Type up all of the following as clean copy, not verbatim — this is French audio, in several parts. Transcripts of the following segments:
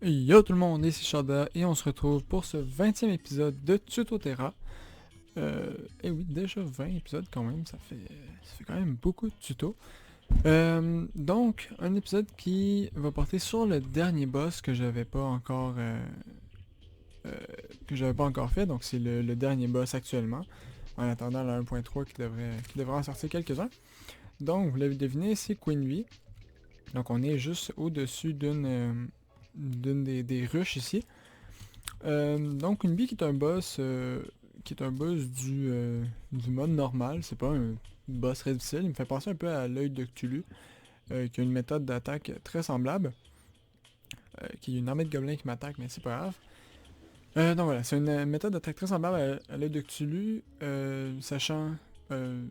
Yo tout le monde, ici Shada et on se retrouve pour ce 20e épisode de Tutoterra. Et oui, déjà 20 épisodes quand même, ça fait quand même beaucoup de tutos. Donc, un épisode qui va porter sur le dernier boss euh, que j'avais pas encore fait, donc c'est le dernier boss actuellement, en attendant le 1.3 qui devrait en sortir quelques-uns. Donc, vous l'avez deviné, c'est Queen Bee. Donc on est juste au-dessus d'une des ruches ici. Donc Queen Bee qui est un boss du mode normal, c'est pas un boss très difficile, il me fait penser un peu à l'œil de Cthulhu, qui a une méthode d'attaque très semblable, qui est une armée de gobelins qui m'attaque, mais c'est pas grave. Donc voilà, c'est une méthode d'attaque très semblable à l'œil de Cthulhu, sachant, je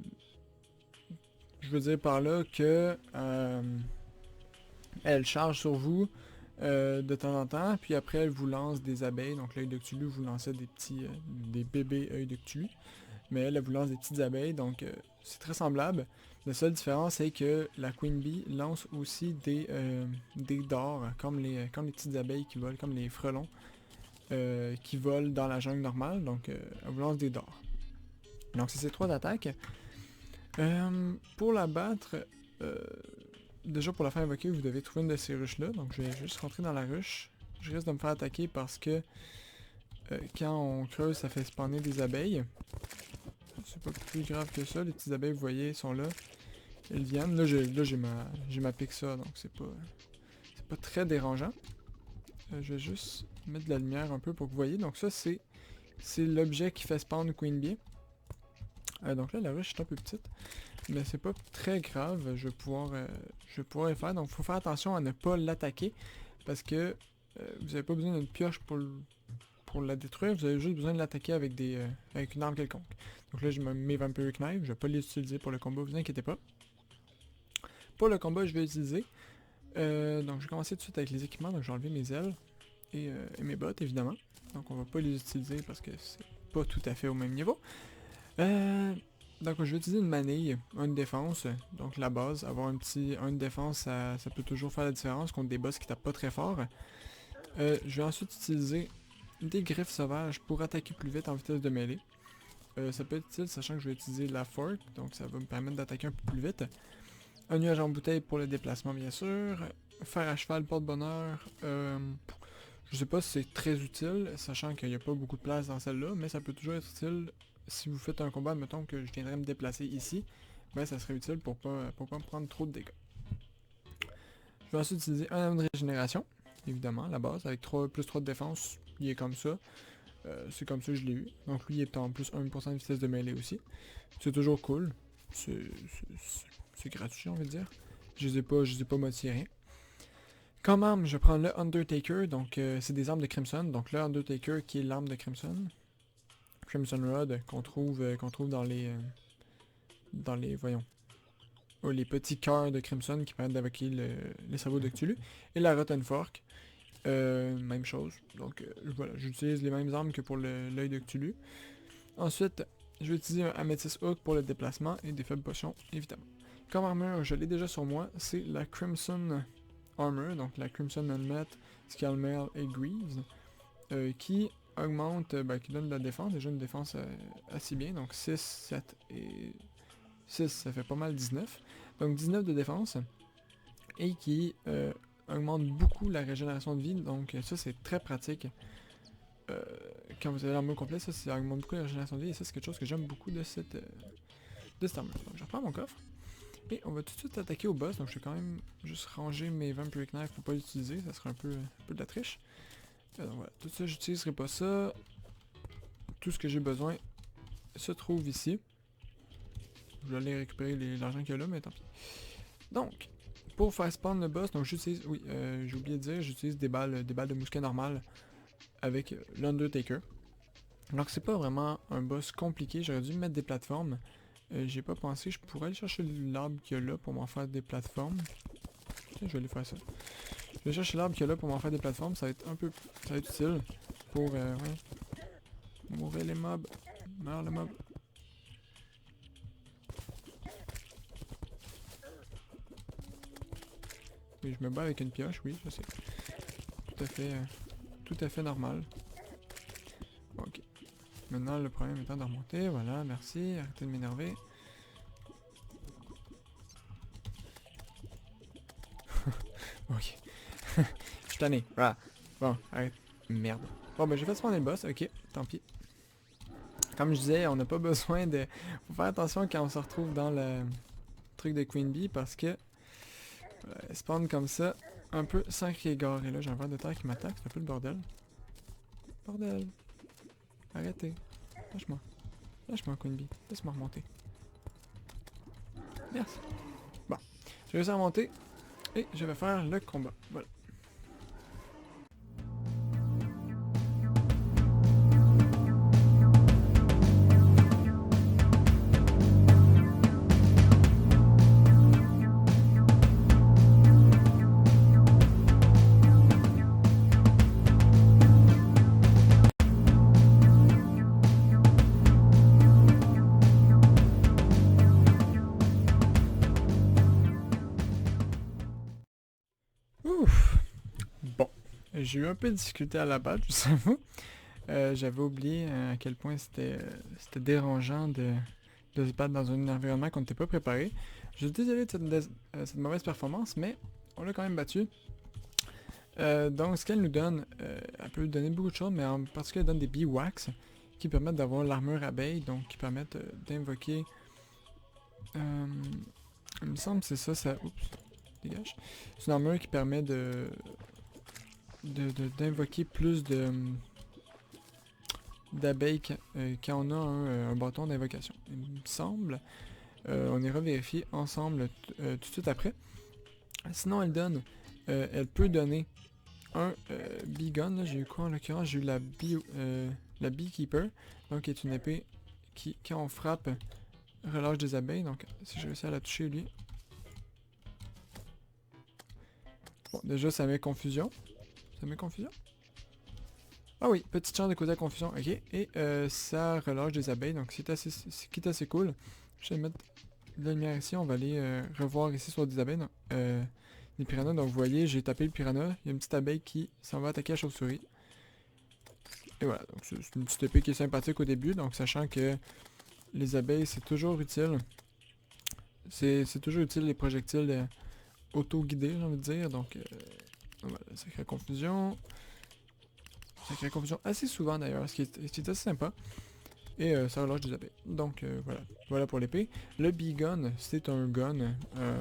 veux dire par là que elle charge sur vous de temps en temps, puis après elle vous lance des abeilles, donc l'œil de Cthulhu vous lançait des bébés œil de Cthulhu, mais elle vous lance des petites abeilles, donc c'est très semblable. La seule différence c'est que la Queen Bee lance aussi des dards, comme les petites abeilles qui volent, comme les frelons qui volent dans la jungle normale, donc elle vous lance des dards. Donc c'est ces trois attaques. Pour la battre, euh, déjà pour la faire invoquer, vous devez trouver une de ces ruches là, donc je vais juste rentrer dans la ruche. Je risque de me faire attaquer parce que quand on creuse, ça fait spawner des abeilles. C'est pas plus grave que ça, les petites abeilles, vous voyez, sont là. Elles viennent. Là, j'ai ma Pixa, donc c'est pas très dérangeant. Je vais juste mettre de la lumière un peu pour que vous voyez. Donc ça, c'est l'objet qui fait spawn Queen Bee. Donc là, la ruche est un peu petite, mais c'est pas très grave. Je vais pouvoir y faire. Donc, faut faire attention à ne pas l'attaquer parce que vous n'avez pas besoin d'une pioche pour la détruire. Vous avez juste besoin de l'attaquer avec une arme quelconque. Donc là, j'ai mes Vampiric Knife. Je vais pas les utiliser pour le combat, vous inquiétez pas. Pour le combat, je vais utiliser. Donc, je vais commencer tout de suite avec les équipements. Donc, je vais enlever mes ailes et mes bottes, évidemment. Donc, on va pas les utiliser parce que c'est pas tout à fait au même niveau. Euh, donc je vais utiliser une manille, une défense, donc la base, avoir une défense, ça peut toujours faire la différence contre des boss qui tapent pas très fort. Je vais ensuite utiliser des griffes sauvages pour attaquer plus vite en vitesse de mêlée. Ça peut être utile sachant que je vais utiliser la fork, donc ça va me permettre d'attaquer un peu plus vite. Un nuage en bouteille pour le déplacement bien sûr. Fer à cheval porte-bonheur. Je sais pas si c'est très utile, sachant qu'il n'y a pas beaucoup de place dans celle-là, mais ça peut toujours être utile si vous faites un combat, mettons que je viendrais me déplacer ici, ben ça serait utile pour pas me prendre trop de dégâts. Je vais ensuite utiliser un arme de régénération, évidemment, la base, avec plus 3 de défense, il est comme ça. C'est comme ça que je l'ai eu. Donc lui il est en plus 1% de vitesse de mêlée aussi. C'est toujours cool. C'est gratuit, on va dire. Je les ai pas modifiés rien. Quand même, je prends le Undertaker, donc c'est des armes de Crimson. Donc le Undertaker qui est l'arme de Crimson. Crimson Rod qu'on trouve voyons, les petits cœurs de Crimson qui permettent d'invoquer les cerveaux de Cthulhu. Et la Rotten Fork, même chose. Donc voilà, j'utilise les mêmes armes que pour l'œil de Cthulhu. Ensuite, je vais utiliser un Amethyst Hook pour le déplacement et des faibles potions, évidemment. Comme armure, je l'ai déjà sur moi, c'est la Crimson Armor, donc la Crimson Helmet, Skullmail et Greaves, qui augmente, qui donne de la défense, déjà une défense assez bien, donc 6, 7 et 6, ça fait pas mal 19. Donc 19 de défense, et qui augmente beaucoup la régénération de vie, donc ça c'est très pratique. Quand vous avez l'armure complète, ça augmente beaucoup la régénération de vie, et ça c'est quelque chose que j'aime beaucoup de cette armure. Donc je reprends mon coffre, et on va tout de suite attaquer au boss, donc je vais quand même juste ranger mes Vampiric Knife pour pas l'utiliser, ça serait un peu de la triche. Donc voilà, tout ça j'utiliserai pas ça. Tout ce que j'ai besoin se trouve ici. Je vais aller récupérer l'argent qu'il y a là, mais tant pis. Donc, pour faire spawn le boss, donc j'utilise, oui, j'ai oublié de dire, j'utilise des balles de mousquet normales avec l'Undertaker. Donc c'est pas vraiment un boss compliqué, j'aurais dû mettre des plateformes. J'ai pas pensé, je pourrais aller chercher l'arbre qu'il y a là pour m'en faire des plateformes. Tiens, je vais aller faire ça. Je vais chercher l'arbre qu'il y a là pour m'en faire des plateformes, ça va être utile pour, ouais, mourir les mobs. Meurs le mob. Oui, je me bats avec une pioche, oui, je sais. tout à fait normal. Ok. Maintenant, le problème étant de remonter. Voilà, merci. Arrêtez de m'énerver. Ok. Je suis tanné. Voilà. Bon, arrête. Merde. Bon, ben j'ai fait spawner le boss. Ok, tant pis. Comme je disais, on n'a pas besoin de... Faut faire attention quand on se retrouve dans le truc de Queen Bee parce que... elle spawn comme ça, un peu sans crier gare. Et là, j'ai un ver de terre qui m'attaque. C'est un peu le bordel. Bordel. Arrêtez. Lâche-moi. Lâche-moi, Queen Bee. Laisse-moi remonter. Merci. Bon. J'ai réussi à remonter. Et je vais faire le combat. Voilà. Ouf. Bon. J'ai eu un peu de difficulté à la battre, je vous avoue. J'avais oublié à quel point c'était dérangeant de se battre dans un environnement qu'on n'était pas préparé. Je suis désolé de cette mauvaise performance, mais on l'a quand même battu. Donc ce qu'elle nous donne, elle peut nous donner beaucoup de choses, mais en particulier elle donne des beewax qui permettent d'avoir l'armure abeille, donc qui permettent d'invoquer... il me semble que c'est ça... Oups, dégage. C'est une armure qui permet d'invoquer plus d'abeilles quand on a un bâton d'invocation. Il me semble. On ira vérifier ensemble tout de suite après. Sinon, elle peut donner un bee gun. J'ai eu quoi en l'occurrence? J'ai eu la beekeeper, donc qui est une épée qui, quand on frappe, relâche des abeilles. Donc, si je réussis à la toucher, lui. Bon, déjà, ça met confusion. Ça met confusion? Ah oui, petite chance de causer la confusion, ok. Et ça relâche des abeilles, donc c'est assez cool. Je vais mettre de la lumière ici, on va aller revoir ici sur des abeilles, des piranhas. Donc vous voyez, j'ai tapé le piranha, il y a une petite abeille qui s'en va attaquer la chauve-souris. Et voilà, donc c'est une petite épée qui est sympathique au début, donc sachant que les abeilles c'est toujours utile. C'est toujours utile les projectiles auto-guidés, j'ai envie de dire, donc voilà, ça crée confusion. Ça crée confusion assez souvent d'ailleurs, ce qui est assez sympa. Et ça relâche des abeilles. Donc voilà pour l'épée. Le bee gun, c'est un gun,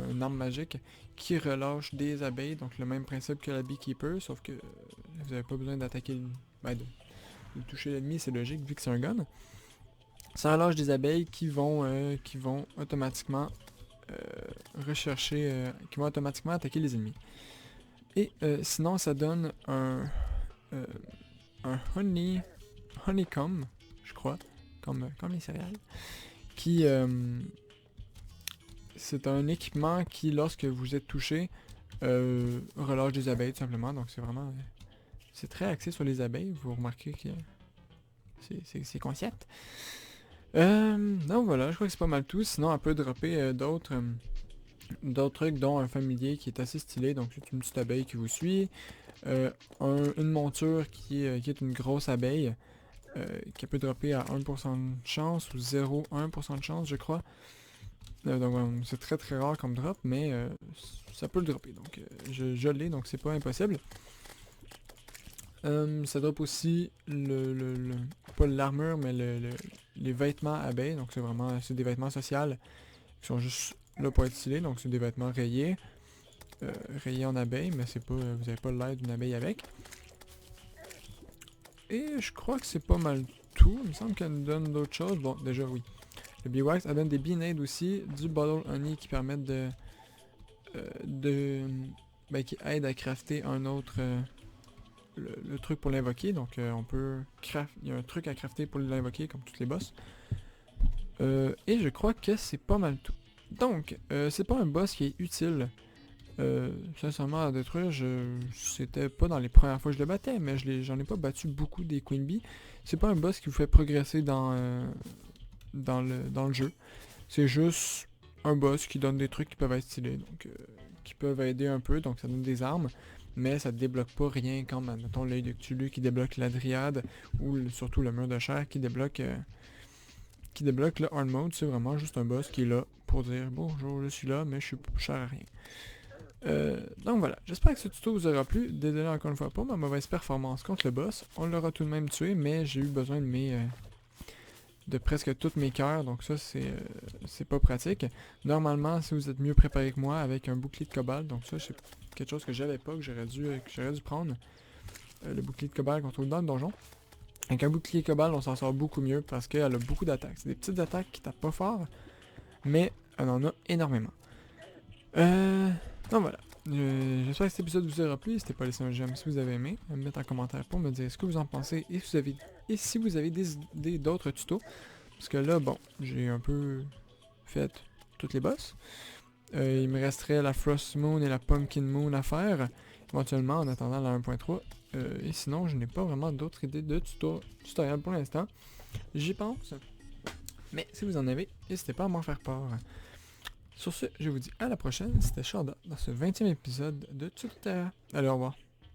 une arme magique qui relâche des abeilles. Donc le même principe que la beekeeper, sauf que vous n'avez pas besoin d'attaquer, de toucher l'ennemi, c'est logique vu que c'est un gun. Ça relâche des abeilles qui vont automatiquement qui vont automatiquement attaquer les ennemis. Et sinon ça donne un honeycomb, je crois, comme les céréales, qui c'est un équipement qui, lorsque vous êtes touché, relâche des abeilles tout simplement. Donc c'est vraiment, c'est très axé sur les abeilles. Vous remarquez que c'est concept. Donc voilà, je crois que c'est pas mal tout. Sinon, on peut dropper d'autres trucs, dont un familier qui est assez stylé. Donc c'est une petite abeille qui vous suit. Une monture qui est une grosse abeille qui peut dropper à 1% de chance ou 0,1% de chance, je crois. Donc c'est très très rare comme drop, mais ça peut le dropper. Donc je l'ai, donc c'est pas impossible. Ça drop aussi pas l'armure, mais les vêtements abeilles. Donc c'est des vêtements sociaux qui sont juste là pour être stylés. Donc c'est des vêtements rayés. Rayé en abeille, mais c'est pas, vous avez pas l'air d'une abeille avec. Et je crois que c'est pas mal tout. Il me semble qu'elle nous donne d'autres choses. Bon, déjà oui. Le beewax, elle donne des bee-nades aussi, du bottle honey qui permettent qui aide à crafter un autre le truc pour l'invoquer. Donc on peut il y a un truc à crafter pour l'invoquer comme toutes les boss. Et je crois que c'est pas mal tout. Donc c'est pas un boss qui est utile. Sincèrement à détruire, c'était pas dans les premières fois que je le battais, mais j'en ai pas battu beaucoup des Queen Bee. C'est pas un boss qui vous fait progresser dans le jeu. C'est juste un boss qui donne des trucs qui peuvent être stylés, donc qui peuvent aider un peu, donc ça donne des armes. mais ça débloque pas rien comme, mettons, l'œil de Cthulhu qui débloque la Dryade, ou surtout le mur de chair qui débloque le hard mode. C'est vraiment juste un boss qui est là pour dire bonjour, je suis là, mais je sers à rien. Donc voilà, j'espère que ce tuto vous aura plu. Désolé encore une fois pour ma mauvaise performance contre le boss. On l'aura tout de même tué, mais j'ai eu besoin de presque tous mes cœurs, donc ça c'est pas pratique. Normalement, si vous êtes mieux préparé que moi avec un bouclier de cobalt, donc ça c'est quelque chose que j'avais pas, que j'aurais dû prendre. Le bouclier de cobalt qu'on trouve dans le donjon. Avec un bouclier cobalt, on s'en sort beaucoup mieux parce qu'elle a beaucoup d'attaques. C'est des petites attaques qui tapent pas fort, mais elle en a énormément. Donc voilà. J'espère que cet épisode vous aura plu. N'hésitez pas à laisser un j'aime si vous avez aimé, à me mettre en commentaire pour me dire ce que vous en pensez et si vous avez des idées d'autres tutos. Parce que là, bon, j'ai un peu fait toutes les boss. Il me resterait la Frost Moon et la Pumpkin Moon à faire, éventuellement en attendant la 1.3. Et sinon, je n'ai pas vraiment d'autres idées de tutoriel pour l'instant. J'y pense. Mais si vous en avez, n'hésitez pas à m'en faire part. Sur ce, je vous dis à la prochaine. C'était Shada dans ce 20e épisode de Tuto Terra. Allez, au revoir.